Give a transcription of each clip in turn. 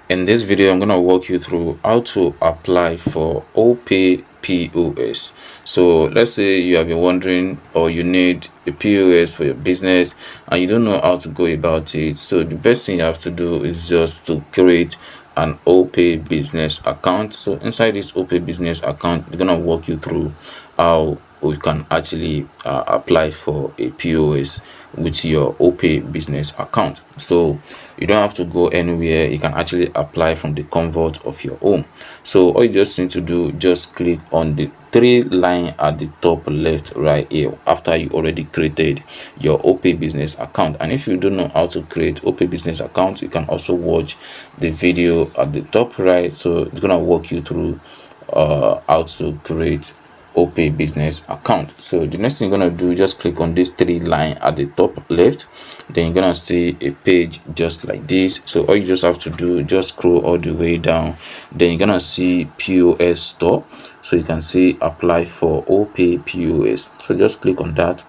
In this video, I'm gonna walk you through how to apply for Opay POS. So let's say you have been wondering, or you need a POS for your business and you don't know how to go about it. So the best thing you have to do is just to create an Opay business account. So inside this Opay business account, we're gonna walk you through how we can actually apply for a POS with your Opay business account. So you don't have to go anywhere. You can actually apply from the comfort of your home. So all you just need to do, just click on the three line at the top left right here after you already created your Opay business account. And if you don't know how to create Opay business account, you can also watch the video at the top right. So it's gonna walk you through how to create Opay business account. So the next thing you're gonna do, just click on this three line at the top left. Then you're gonna see a page just like this. So all you just have to do, just scroll all the way down. Then you're gonna see POS store. So you can see apply for Opay POS. So just click on that.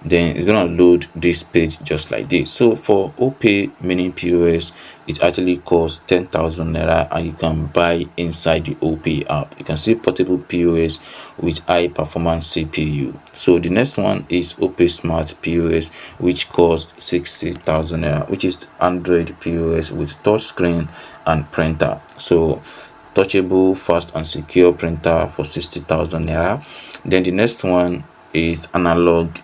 Then it's gonna load this page just like this. So for Opay mini POS, it actually costs 10,000 naira and you can buy inside the Opay app. You can see portable POS with high performance CPU. So the next one is Opay Smart POS, which costs 60,000 naira, which is Android POS with touch screen and printer. So touchable, fast and secure printer for 60,000 naira. Then the next one is analog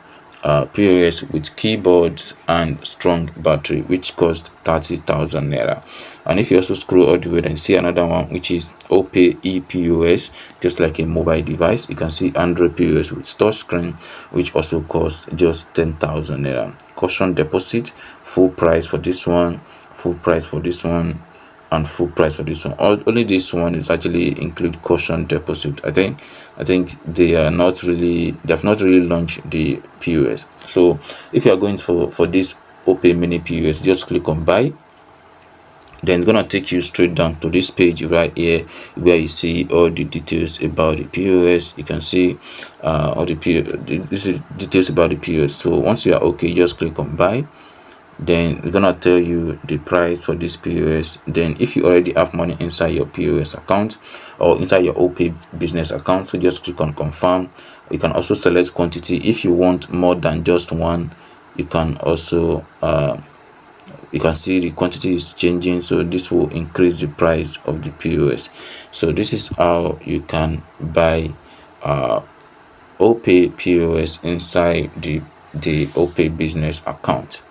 POS with keyboards and strong battery, which cost 30,000 naira. And if you also scroll all the way, then see another one, which is Opay ePOS, just like a mobile device. You can see Android POS with touch screen, which also costs just 10,000 naira. Caution deposit, full price for this one, full price for this one, and full price for this one. Only this one is actually include caution deposit. I think they have not really launched the POS. So if you are going for this Opay mini POS, just click on buy. Then it's gonna take you straight down to this page right here where you see all the details about the POS. You can see all the POS. This is details about the POS. So once you are okay, just click on buy. Then we're gonna tell you the price for this POS. Then if you already have money inside your POS account or inside your Opay business account, so just click on confirm. You can also select quantity. If you want more than just one, you can also you can see the quantity is changing, so this will increase the price of the POS. So this is how you can buy Opay POS inside the Opay business account.